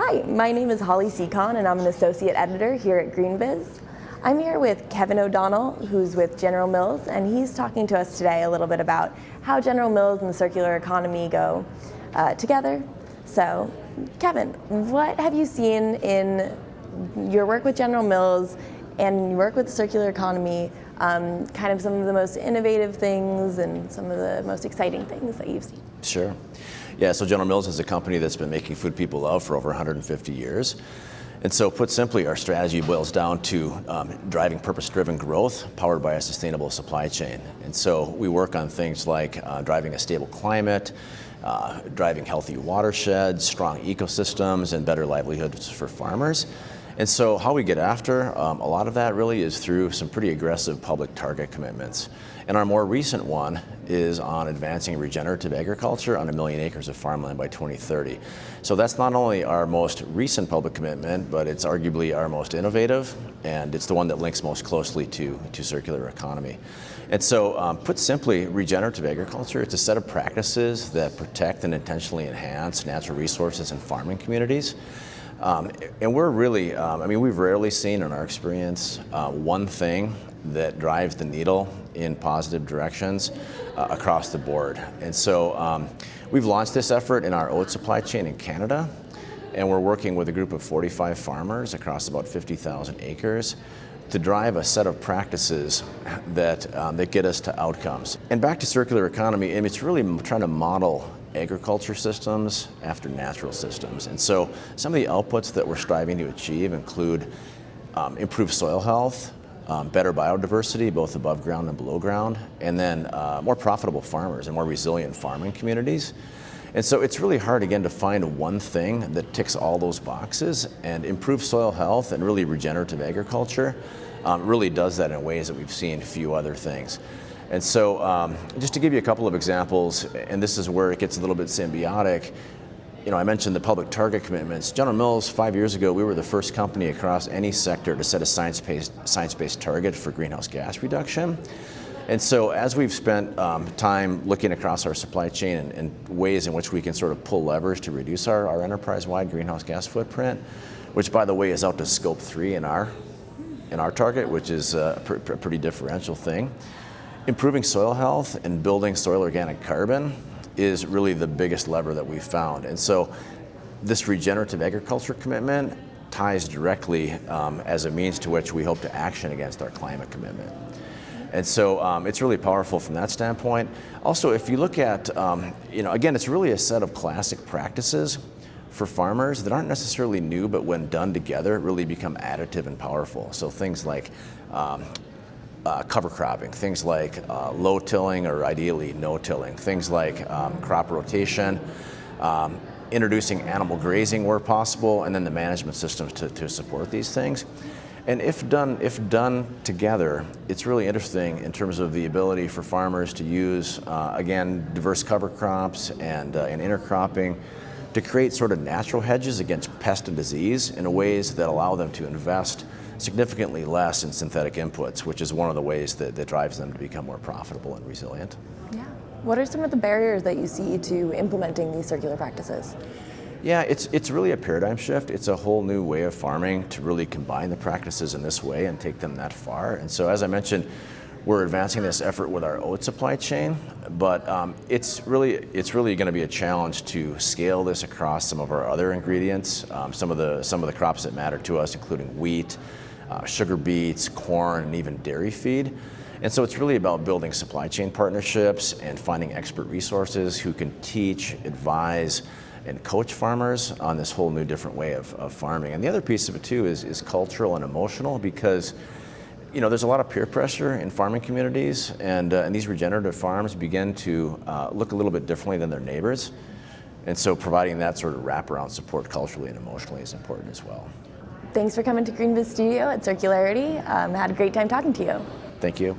Hi, my name is Holly Seacon, and I'm an associate editor here at GreenBiz. I'm here with Kevin O'Donnell, who's with General Mills, and he's talking to us today a little bit about how General Mills and the circular economy go together. So, Kevin, what have you seen in your work with General Mills and your work with the circular economy, kind of some of the most innovative things and some of the most exciting things that you've seen? Sure. Yeah, so General Mills is a company that's been making food people love for over 150 years. And so put simply, our strategy boils down to driving purpose-driven growth powered by a sustainable supply chain. And so we work on things like driving a stable climate, driving healthy watersheds, strong ecosystems, and better livelihoods for farmers. And so how we get after a lot of that really is through some pretty aggressive public target commitments. And our more recent one is on advancing regenerative agriculture on 1 million acres of farmland by 2030. So that's not only our most recent public commitment, but it's arguably our most innovative, and it's the one that links most closely to circular economy. And so put simply, regenerative agriculture, it's a set of practices that protect and intentionally enhance natural resources in farming communities. And we're really, we've rarely seen in our experience one thing that drives the needle in positive directions across the board. And so we've launched this effort in our oat supply chain in Canada, and we're working with a group of 45 farmers across about 50,000 acres to drive a set of practices that get us to outcomes. And back to circular economy, and it's really trying to model agriculture systems after natural systems. And so some of the outputs that we're striving to achieve include improved soil health, better biodiversity, both above ground and below ground, and then more profitable farmers and more resilient farming communities. And so it's really hard, again, to find one thing that ticks all those boxes, and improved soil health and really regenerative agriculture really does that in ways that we've seen few other things. And so just to give you a couple of examples, and this is where it gets a little bit symbiotic, I mentioned the public target commitments. General Mills, 5 years ago, we were the first company across any sector to set a science-based target for greenhouse gas reduction. And so as we've spent time looking across our supply chain and ways in which we can sort of pull levers to reduce our enterprise-wide greenhouse gas footprint, which, by the way, is out to scope 3 in our target, which is a pretty differential thing. Improving soil health and building soil organic carbon is really the biggest lever that we've found. And so this regenerative agriculture commitment ties directly as a means to which we hope to action against our climate commitment. And so it's really powerful from that standpoint. Also, if you look at, again, it's really a set of classic practices for farmers that aren't necessarily new, but when done together, really become additive and powerful. So things like cover cropping, things like low tilling or ideally no tilling, things like crop rotation, introducing animal grazing where possible, and then the management systems to support these things. And if done together, it's really interesting in terms of the ability for farmers to use, again, diverse cover crops and intercropping to create sort of natural hedges against pest and disease in ways that allow them to invest significantly less in synthetic inputs, which is one of the ways that drives them to become more profitable and resilient. Yeah. What are some of the barriers that you see to implementing these circular practices? Yeah, it's really a paradigm shift. It's a whole new way of farming to really combine the practices in this way and take them that far. And so, as I mentioned, we're advancing this effort with our oat supply chain, but it's really going to be a challenge to scale this across some of our other ingredients, some of the crops that matter to us, including wheat, sugar beets, corn, and even dairy feed. And so it's really about building supply chain partnerships and finding expert resources who can teach, advise, and coach farmers on this whole new different way of farming. And the other piece of it too is cultural and emotional, because there's a lot of peer pressure in farming communities, and these regenerative farms begin to look a little bit differently than their neighbors. And so providing that sort of wraparound support culturally and emotionally is important as well. Thanks for coming to GreenBiz Studio at Circularity. Had a great time talking to you. Thank you.